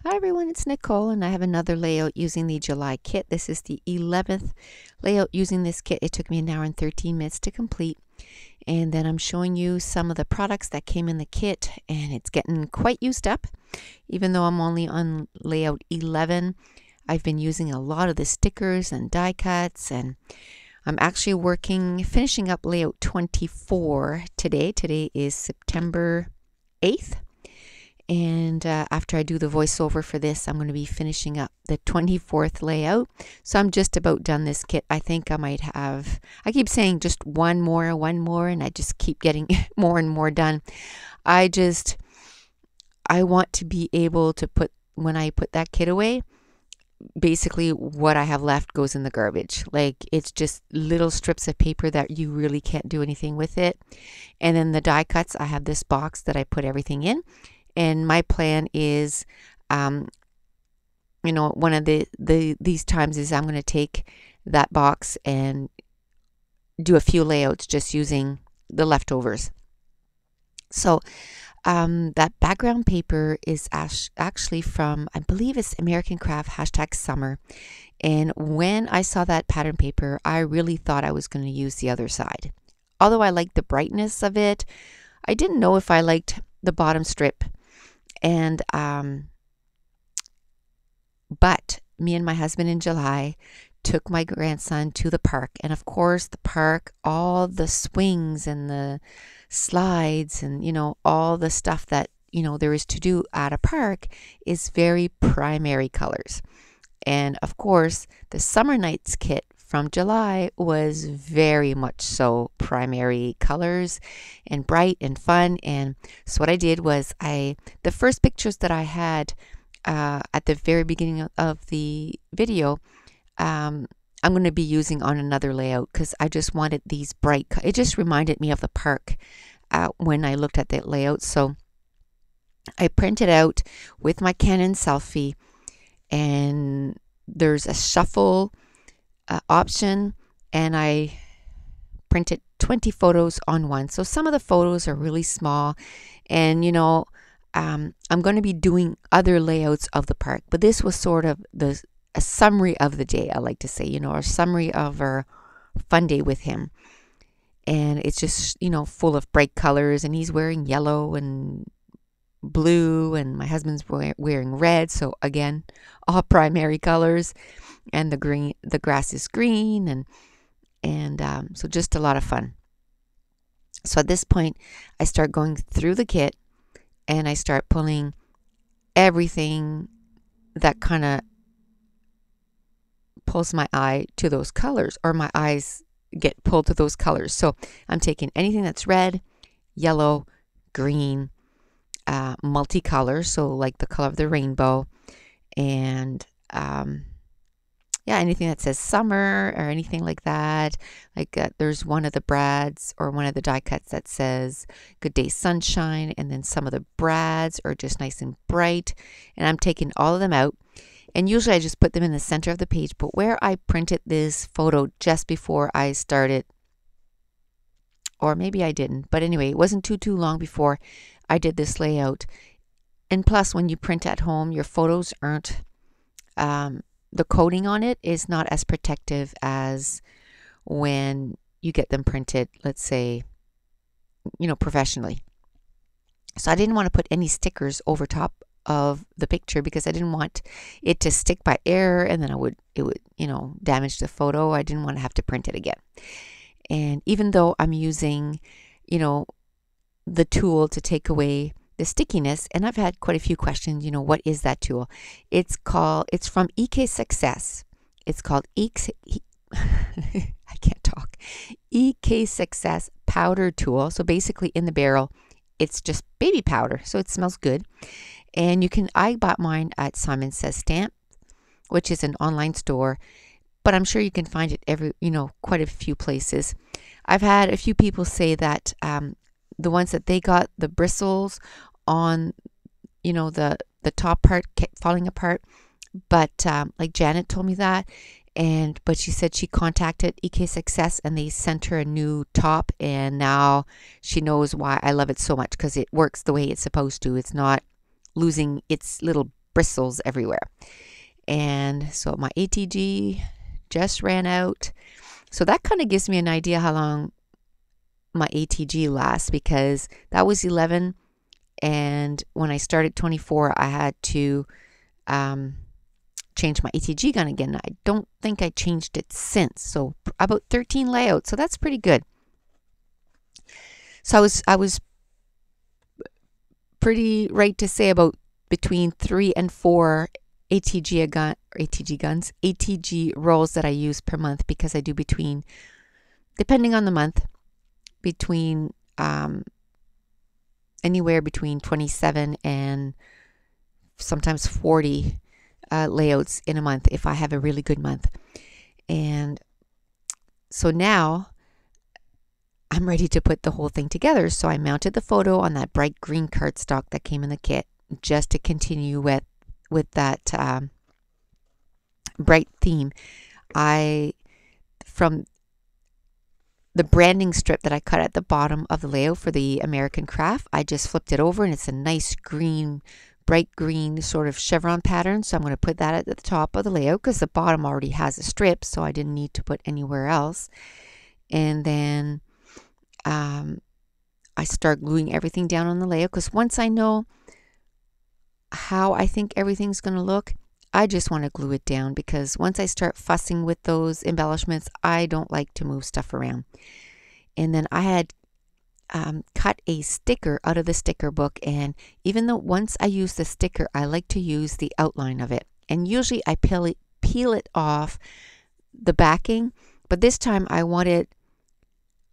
Hi everyone, it's Nicole and I have another layout using the July kit. This is the 11th layout using this kit. It took me an hour and 13 minutes to complete. And then I'm showing you some of the products that came in the kit, and it's getting quite used up. Even though I'm only on layout 11, I've been using a lot of the stickers and die cuts, and I'm actually finishing up layout 24 today. Today is September 8th. And after I do the voiceover for this, I'm going to be finishing up the 24th layout. So I'm just about done this kit. I think I might have, I keep saying just one more, and I just keep getting more and more done. I want to be able to put, when I put that kit away, basically what I have left goes in the garbage. Like, it's just little strips of paper that you really can't do anything with it. And then the die cuts, I have this box that I put everything in. And my plan is, one of these times is I'm going to take that box and do a few layouts just using the leftovers. So that background paper is actually from, I believe it's American Craft #summer. And when I saw that pattern paper, I really thought I was going to use the other side. Although I liked the brightness of it, I didn't know if I liked the bottom strip. And but me and my husband in July took my grandson to the park, and of course the park, all the swings and the slides and all the stuff that there is to do at a park is very primary colors. And of course the Summer Nights kit from July was very much so primary colors and bright and fun. And so what I did was the first pictures that I had at the very beginning of the video, I'm going to be using on another layout because I just wanted these bright. It just reminded me of the park when I looked at that layout. So I printed out with my Canon selfie, and there's a shuffle option, and I printed 20 photos on one. So some of the photos are really small, and I'm going to be doing other layouts of the park, but this was sort of a summary of the day, I like to say, a summary of our fun day with him. And it's just full of bright colors, and he's wearing yellow and blue, and my husband's wearing red, so again, all primary colors. And the grass is green, and so just a lot of fun. So at this point, I start going through the kit, and I start pulling everything that kind of pulls my eye to those colors, or my eyes get pulled to those colors. So I'm taking anything that's red, yellow, green, multicolor, so like the color of the rainbow, and anything that says summer or anything like that. Like there's one of the brads or one of the die cuts that says good day sunshine, and then some of the brads are just nice and bright, and I'm taking all of them out. And usually I just put them in the center of the page, but where I printed this photo just before I started, or maybe I didn't, but anyway, it wasn't too long before I did this layout. And plus, when you print at home, your photos aren't the coating on it is not as protective as when you get them printed, let's say, professionally. So I didn't want to put any stickers over top of the picture because I didn't want it to stick by air, and then it would damage the photo. I didn't want to have to print it again. And even though I'm using, the tool to take away the stickiness, and I've had quite a few questions, what is that tool? It's from EK Success. It's called I can't talk. EK Success powder tool. So basically in the barrel, it's just baby powder, so it smells good. And I bought mine at Simon Says Stamp, which is an online store, but I'm sure you can find it quite a few places. I've had a few people say that the ones that they got, the bristles on, the top part kept falling apart. But like Janet told me that, but she said she contacted EK Success and they sent her a new top, and now she knows why I love it so much, because it works the way it's supposed to. It's not losing its little bristles everywhere. And so my ATG just ran out. So that kind of gives me an idea how long my ATG lasts, because that was 11, and when I started 24, I had to change my ATG gun again. I don't think I changed it since, so about 13 layouts, so that's pretty good. So I was pretty right to say about between 3 and 4 ATG rolls that I use per month, because I do between, depending on the month, between anywhere between 27 and sometimes 40 layouts in a month if I have a really good month. And so now I'm ready to put the whole thing together. So I mounted the photo on that bright green cardstock that came in the kit, just to continue with that bright theme. From the branding strip that I cut at the bottom of the layout for the American Craft, I just flipped it over, and it's a nice green, bright green sort of chevron pattern. So I'm going to put that at the top of the layout, because the bottom already has a strip, so I didn't need to put anywhere else. And then I start gluing everything down on the layout, because once I know how I think everything's going to look, I just want to glue it down, because once I start fussing with those embellishments, I don't like to move stuff around. And then I had cut a sticker out of the sticker book, and even though once I use the sticker, I like to use the outline of it, and usually I peel it off the backing, but this time I wanted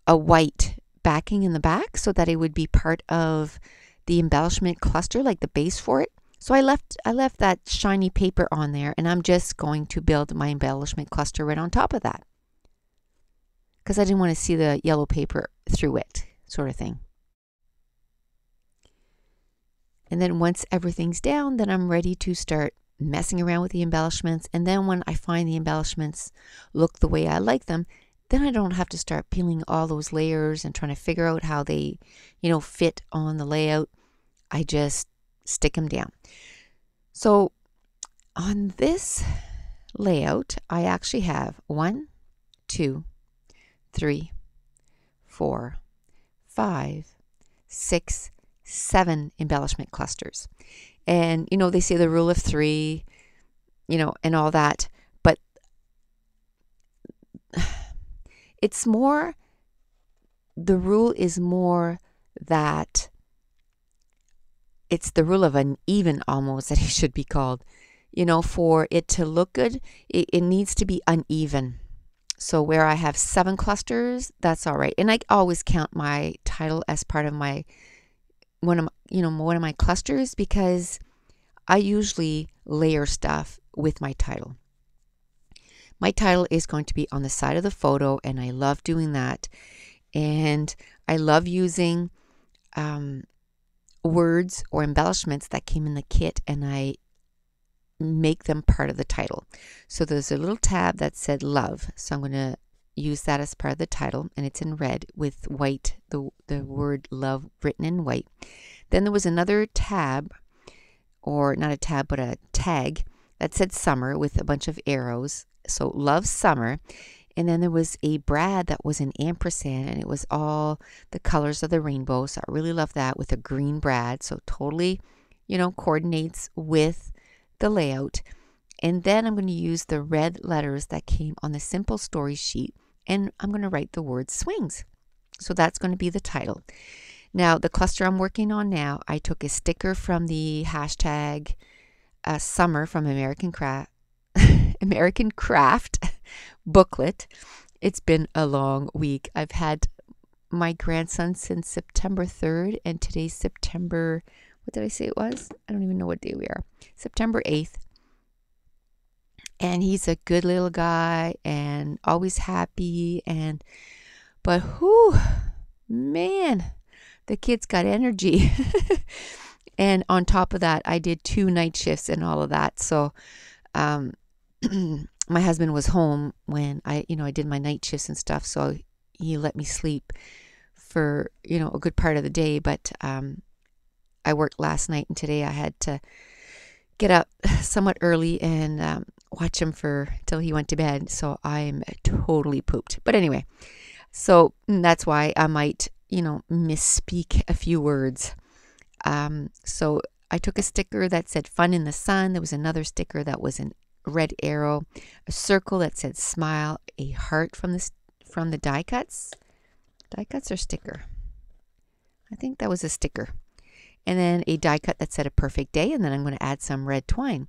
a white backing in the back so that it would be part of the embellishment cluster, like the base for it. So I left that shiny paper on there, and I'm just going to build my embellishment cluster right on top of that, because I didn't want to see the yellow paper through it, sort of thing. And then once everything's down, then I'm ready to start messing around with the embellishments. And then when I find the embellishments look the way I like them, then I don't have to start peeling all those layers and trying to figure out how they, fit on the layout. I just stick them down. So on this layout, I actually have 1, 2, 3, 4, 5, 6, 7 embellishment clusters. And, they say the rule of 3, and all that. But it's more, the rule is more that it's the rule of uneven, almost, that it should be called. For it to look good, it needs to be uneven. So where I have 7 clusters, that's all right. And I always count my title as part of one of my clusters, because I usually layer stuff with my title. My title is going to be on the side of the photo, and I love doing that. And I love using words or embellishments that came in the kit, and I make them part of the title. So there's a little tab that said love, so I'm going to use that as part of the title, and it's in red with white, the word love written in white. Then there was another tab, or not a tab, but a tag that said summer with a bunch of arrows, so love summer. And then there was a brad that was an ampersand, and it was all the colors of the rainbow. So I really love that, with a green brad. So totally, coordinates with the layout. And then I'm going to use the red letters that came on the simple story sheet, and I'm going to write the word swings. So that's going to be the title. Now, the cluster I'm working on now, I took a sticker from the hashtag summer from American Craft booklet. It's been a long week. I've had my grandson since September 3rd, and today's September, what did I say it was? I don't even know what day we are. September 8th. And he's a good little guy and always happy, but whew, man, the kid's got energy. And on top of that, I did 2 night shifts and all of that. So my husband was home when I did my night shifts and stuff, so he let me sleep for, a good part of the day. But I worked last night, and today I had to get up somewhat early and watch him till he went to bed. So I'm totally pooped. But anyway, so that's why I might, misspeak a few words. So I took a sticker that said fun in the sun. There was another sticker that was a red arrow, a circle that said smile, a heart from the die cuts. Die cuts or sticker? I think that was a sticker. And then a die cut that said a perfect day, and then I'm going to add some red twine.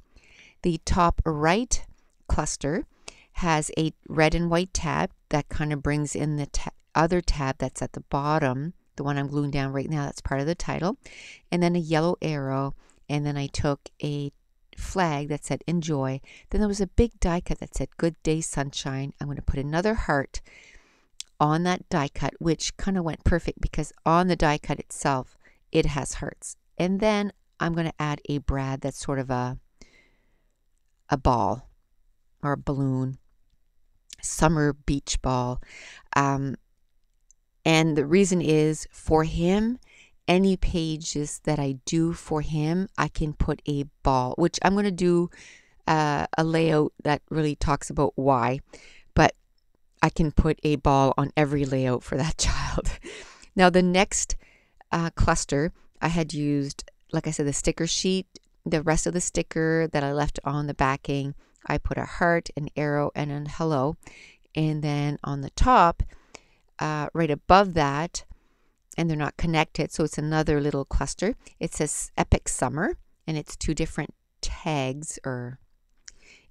The top right cluster has a red and white tab that kind of brings in the other tab that's at the bottom, the one I'm gluing down right now, that's part of the title, and then a yellow arrow, and then I took a flag that said enjoy. Then there was a big die cut that said good day sunshine. I'm going to put another heart on that die cut, which kind of went perfect because on the die cut itself it has hearts. And then I'm going to add a brad that's sort of a ball or a balloon, summer beach ball. And the reason is for him, any pages that I do for him, I can put a ball, which I'm going to do a layout that really talks about why, but I can put a ball on every layout for that child. Now the next cluster, I had used, like I said, the sticker sheet. The rest of the sticker that I left on the backing, I put a heart, an arrow, and a hello. And then on the top, right above that, and they're not connected, so it's another little cluster. It says Epic Summer, and it's two different tags.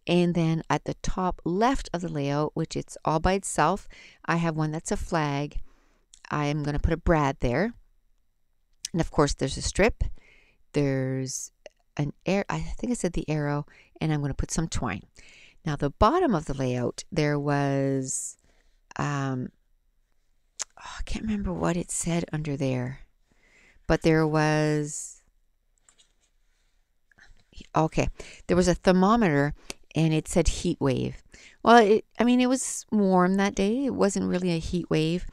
And then at the top left of the layout, which it's all by itself, I have one that's a flag. I'm going to put a brad there. And of course, there's a strip. There's an arrow. I think I said the arrow, and I'm going to put some twine. Now, the bottom of the layout, there was, I can't remember what it said under there, but there was, okay, there was a thermometer, and it said heat wave. Well, it was warm that day. It wasn't really a heat wave.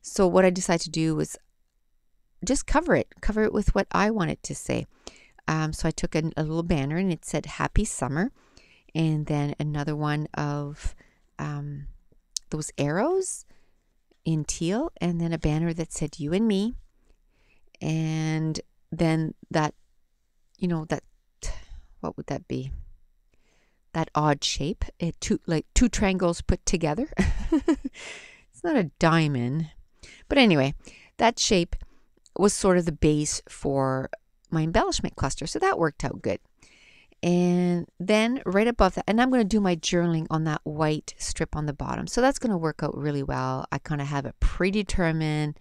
So what I decided to do was just cover it with what I want it to say. So I took a little banner, and it said Happy Summer, and then another one of those arrows in teal, and then a banner that said you and me, and then that, what would that be? That odd shape, two triangles put together. It's not a diamond, but anyway, that shape was sort of the base for my embellishment cluster, so that worked out good. And then right above that, and I'm going to do my journaling on that white strip on the bottom, so that's going to work out really well. I kind of have a predetermined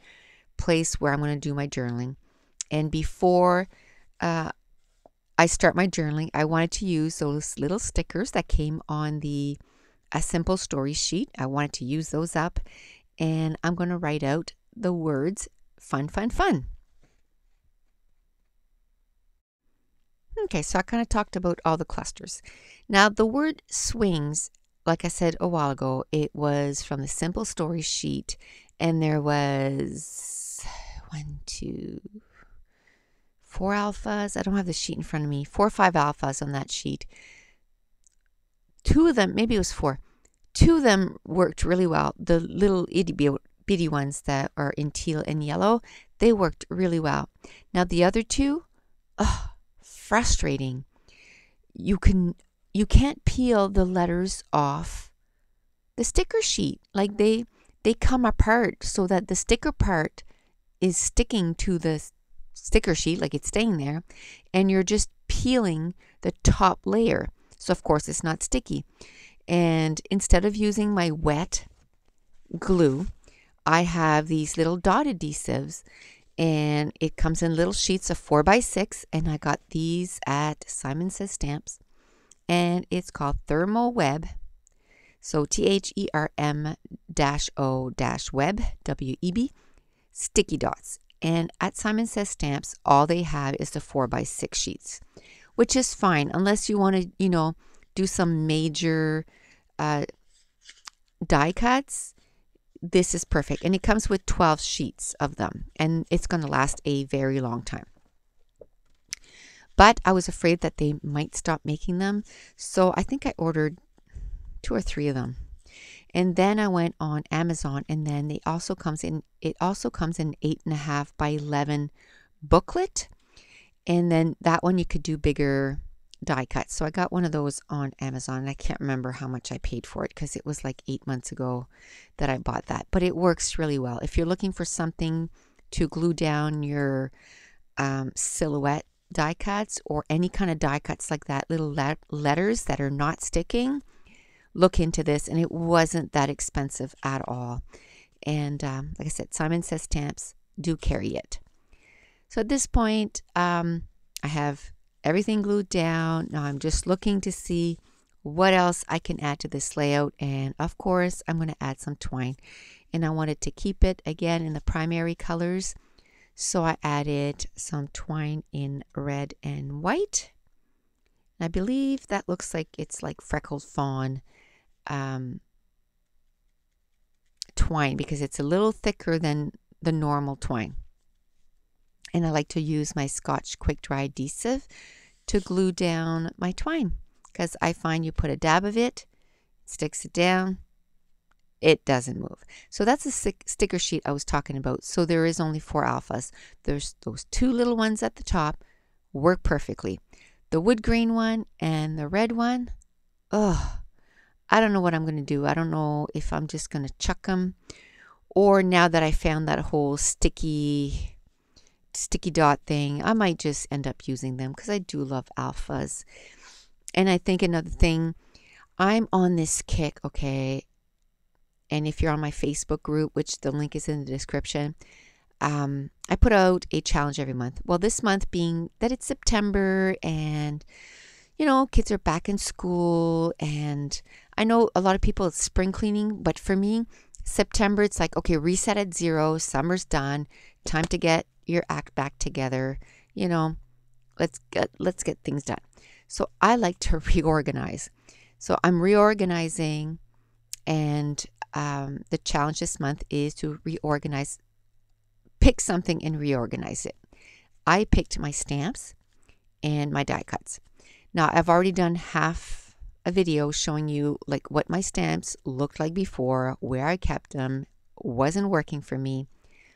place where I'm going to do my journaling, and before I start my journaling, I wanted to use those little stickers that came on a simple story sheet. I wanted to use those up, and I'm going to write out the words fun, fun, fun. Okay, so I kind of talked about all the clusters. Now the word swings, like I said a while ago, it was from the simple story sheet, and there was 4 alphas. I don't have the sheet in front of me. 4 or 5 alphas on that sheet. 2 of them, maybe it was 4. 2 of them worked really well. The little itty bitty ones that are in teal and yellow, they worked really well. Now the other 2, frustrating. You can't peel the letters off the sticker sheet. Like they come apart so that the sticker part is sticking to the sticker sheet, like it's staying there, and you're just peeling the top layer. So of course it's not sticky. And instead of using my wet glue, I have these little dot adhesives, and it comes in little sheets of 4x6, and I got these at Simon Says Stamps, and it's called Thermo Web. So THERM-O-web, WEB, sticky dots. And at Simon Says Stamps, all they have is the 4x6 sheets, which is fine unless you want to, do some major die cuts. This is perfect, and it comes with 12 sheets of them, and it's going to last a very long time. but I was afraid that they might stop making them. So I think I ordered 2 or 3 of them. And then I went on Amazon, and then it also comes in 8.5 by 11 booklet. And then that one you could do bigger die cuts. So I got one of those on Amazon, and I can't remember how much I paid for it because it was like 8 months ago that I bought that. But it works really well. If you're looking for something to glue down your silhouette die cuts or any kind of die cuts like that, little letters that are not sticking, look into this. And it wasn't that expensive at all. And like I said, Simon Says Stamps do carry it. So at this point, I have everything glued down. Now I'm just looking to see what else I can add to this layout. And of course, I'm going to add some twine. And I wanted to keep it again in the primary colors. So I added some twine in red and white. And I believe that looks like it's like freckled fawn twine because it's a little thicker than the normal twine. And I like to use my Scotch Quick Dry Adhesive to glue down my twine because I find you put a dab of it, sticks it down, it doesn't move. So that's a sticker sheet I was talking about. So there is only 4 alphas. There's those 2 little ones at the top, work perfectly. The wood grain one and the red one, I don't know what I'm going to do. I don't know if I'm just going to chuck them, or now that I found that whole sticky dot thing, I might just end up using them because I do love alphas. And I think another thing, I'm on this kick, okay? And if you're on my Facebook group, which the link is in the description, I put out a challenge every month. Well, this month being that it's September and, you know, kids are back in school, and I know a lot of people it's spring cleaning, but for me, September, it's like, okay, reset at 0, summer's done, time to get your act back together, you know, let's get things done. So I like to reorganize. So I'm reorganizing, and the challenge this month is to reorganize, pick something and reorganize it. I picked my stamps and my die cuts. Now I've already done half a video showing you like what my stamps looked like before, where I kept them, wasn't working for me.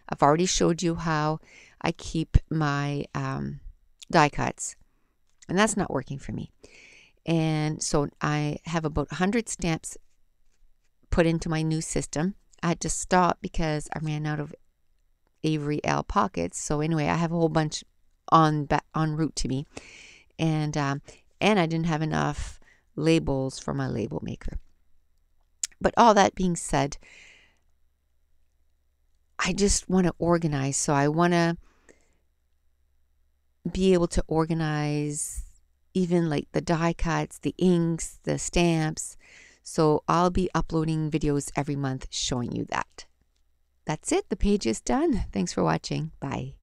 I've already showed you how I keep my die cuts, and that's not working for me. And so I have about 100 stamps put into my new system. I had to stop because I ran out of Avery L pockets. So anyway, I have a whole bunch en route to me, and I didn't have enough labels for my label maker. But all that being said, I just want to organize. So I want to be able to organize even like the die cuts, the inks, the stamps. So I'll be uploading videos every month showing you that. That's it. The page is done. Thanks for watching. Bye.